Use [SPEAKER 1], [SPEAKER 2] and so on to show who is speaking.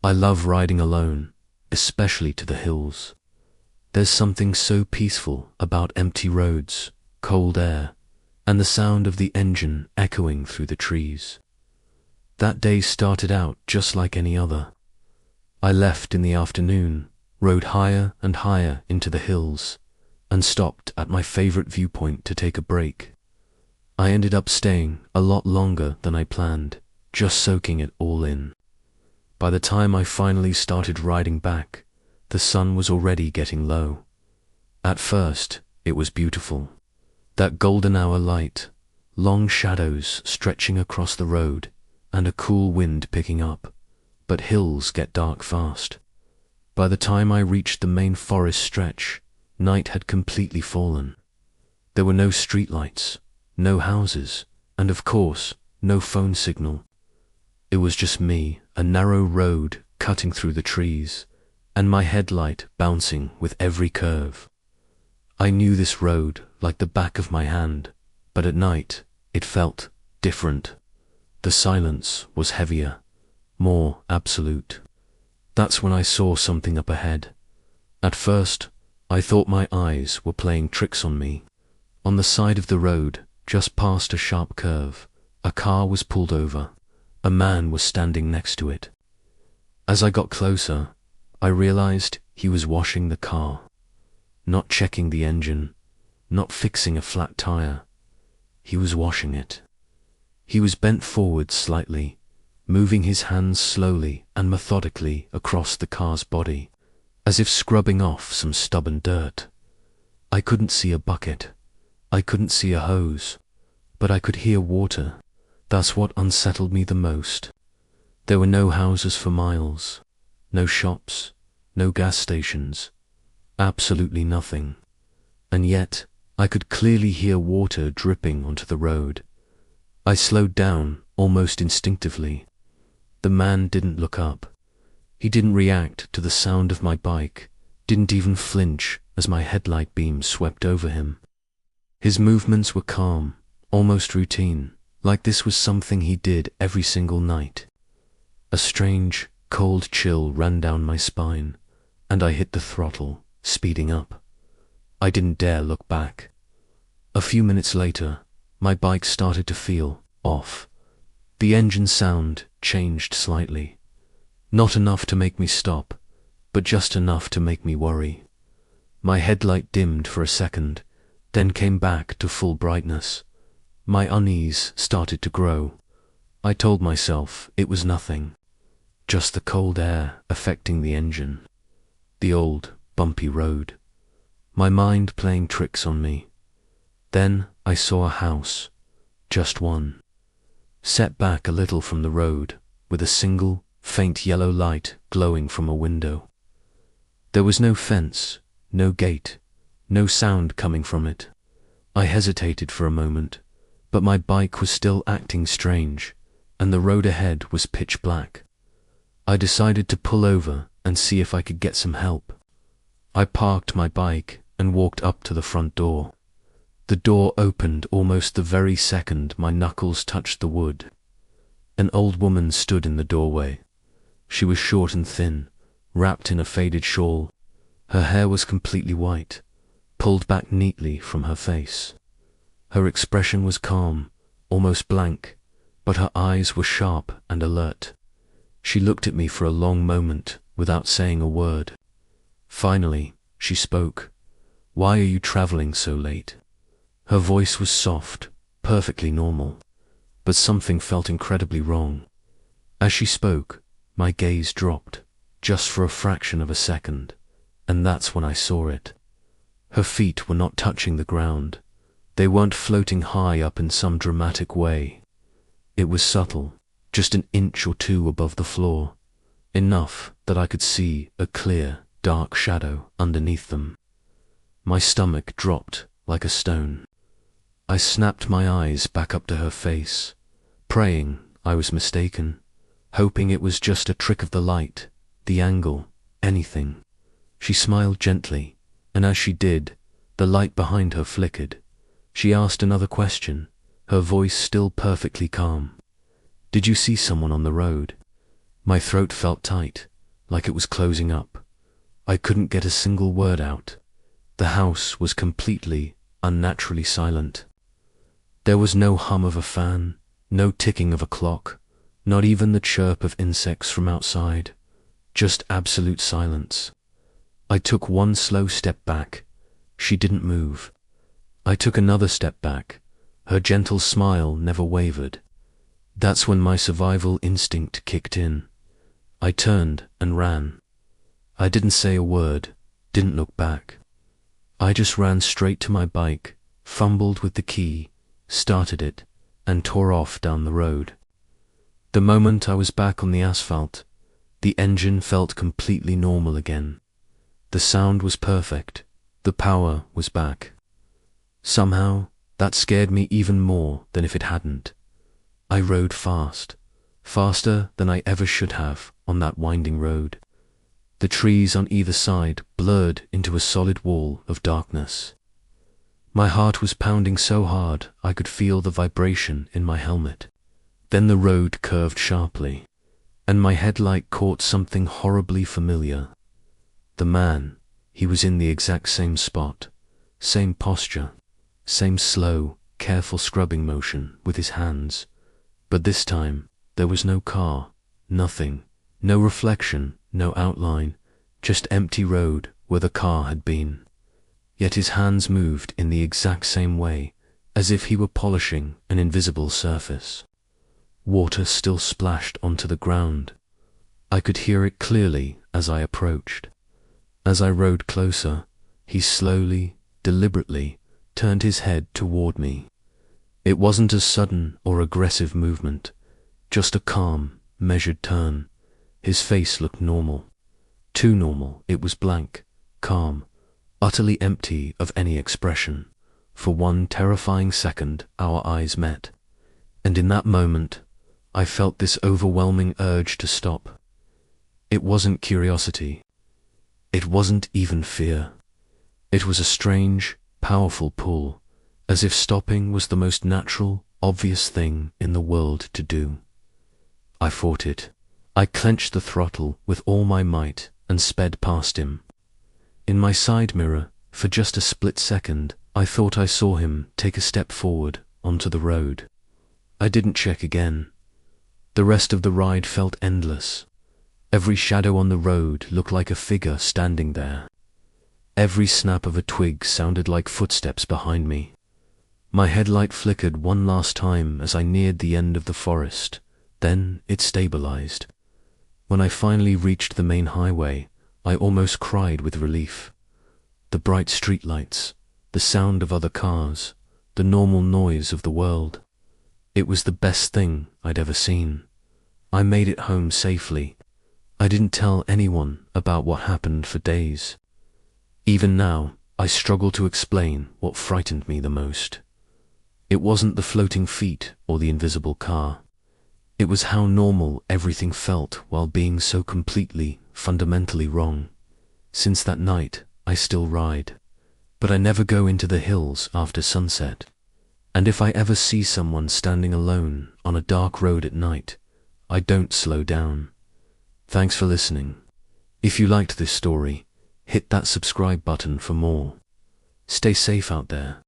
[SPEAKER 1] I love riding alone, especially to the hills. There's something so peaceful about empty roads, cold air, and the sound of the engine echoing through the trees. That day started out just like any other. I left in the afternoon, rode higher and higher into the hills, and stopped at my favorite viewpoint to take a break. I ended up staying a lot longer than I planned, just soaking it all in. By the time I finally started riding back, the sun was already getting low. At first, it was beautiful. That golden hour light, long shadows stretching across the road, and a cool wind picking up. But hills get dark fast. By the time I reached the main forest stretch, night had completely fallen. There were no streetlights, no houses, and of course, no phone signal. It was just me, a narrow road cutting through the trees, and my headlight bouncing with every curve. I knew this road like the back of my hand, but at night it felt different. The silence was heavier, more absolute. That's when I saw something up ahead. At first, I thought my eyes were playing tricks on me. On the side of the road, just past a sharp curve, a car was pulled over. A man was standing next to it. As I got closer, I realized he was washing the car, not checking the engine, not fixing a flat tire. He was washing it. He was bent forward slightly, moving his hands slowly and methodically across the car's body, as if scrubbing off some stubborn dirt. I couldn't see a bucket. I couldn't see a hose, but I could hear water. That's what unsettled me the most. There were no houses for miles, no shops, no gas stations, absolutely nothing. And yet, I could clearly hear water dripping onto the road. I slowed down almost instinctively. The man didn't look up. He didn't react to the sound of my bike, didn't even flinch as my headlight beam swept over him. His movements were calm, almost routine, like this was something he did every single night. A strange, cold chill ran down my spine, and I hit the throttle, speeding up. I didn't dare look back. A few minutes later, my bike started to feel off. The engine sound changed slightly. Not enough to make me stop, but just enough to make me worry. My headlight dimmed for a second, then came back to full brightness. My unease started to grow. I told myself it was nothing, just the cold air affecting the engine. The old, bumpy road. My mind playing tricks on me. Then I saw a house, just one, set back a little from the road, with a single, faint yellow light glowing from a window. There was no fence, no gate, no sound coming from it. I hesitated for a moment, but my bike was still acting strange, and the road ahead was pitch black. I decided to pull over and see if I could get some help. I parked my bike and walked up to the front door. The door opened almost the very second my knuckles touched the wood. An old woman stood in the doorway. She was short and thin, wrapped in a faded shawl. Her hair was completely white, pulled back neatly from her face. Her expression was calm, almost blank, but her eyes were sharp and alert. She looked at me for a long moment without saying a word. Finally, she spoke. "Why are you traveling so late?" Her voice was soft, perfectly normal, but something felt incredibly wrong. As she spoke, my gaze dropped, just for a fraction of a second, and that's when I saw it. Her feet were not touching the ground. They weren't floating high up in some dramatic way. It was subtle, just an inch or two above the floor, enough that I could see a clear, dark shadow underneath them. My stomach dropped like a stone. I snapped my eyes back up to her face, praying I was mistaken, hoping it was just a trick of the light, the angle, anything. She smiled gently, and as she did, the light behind her flickered. She asked another question, her voice still perfectly calm. "Did you see someone on the road?" My throat felt tight, like it was closing up. I couldn't get a single word out. The house was completely, unnaturally silent. There was no hum of a fan, no ticking of a clock, not even the chirp of insects from outside. Just absolute silence. I took one slow step back. She didn't move. I took another step back. Her gentle smile never wavered. That's when my survival instinct kicked in. I turned and ran. I didn't say a word, didn't look back. I just ran straight to my bike, fumbled with the key, started it, and tore off down the road. The moment I was back on the asphalt, the engine felt completely normal again. The sound was perfect. The power was back. Somehow, that scared me even more than if it hadn't. I rode fast, faster than I ever should have on that winding road. The trees on either side blurred into a solid wall of darkness. My heart was pounding so hard I could feel the vibration in my helmet. Then the road curved sharply, and my headlight caught something horribly familiar. The man, he was in the exact same spot, same posture, same slow, careful scrubbing motion with his hands. But this time, there was no car, nothing, no reflection, no outline, just empty road where the car had been. Yet his hands moved in the exact same way, as if he were polishing an invisible surface. Water still splashed onto the ground. I could hear it clearly as I approached. As I rode closer, he slowly, deliberately, turned his head toward me. It wasn't a sudden or aggressive movement, just a calm, measured turn. His face looked normal. Too normal. It was blank, calm, utterly empty of any expression. For one terrifying second, our eyes met. And in that moment, I felt this overwhelming urge to stop. It wasn't curiosity. It wasn't even fear. It was a strange, powerful pull, as if stopping was the most natural, obvious thing in the world to do. I fought it. I clenched the throttle with all my might and sped past him. In my side mirror, for just a split second, I thought I saw him take a step forward onto the road. I didn't check again. The rest of the ride felt endless. Every shadow on the road looked like a figure standing there. Every snap of a twig sounded like footsteps behind me. My headlight flickered one last time as I neared the end of the forest. Then it stabilized. When I finally reached the main highway, I almost cried with relief. The bright streetlights, the sound of other cars, the normal noise of the world. It was the best thing I'd ever seen. I made it home safely. I didn't tell anyone about what happened for days. Even now, I struggle to explain what frightened me the most. It wasn't the floating feet or the invisible car. It was how normal everything felt while being so completely, fundamentally wrong. Since that night, I still ride. But I never go into the hills after sunset. And if I ever see someone standing alone on a dark road at night, I don't slow down. Thanks for listening. If you liked this story, hit that subscribe button for more. Stay safe out there.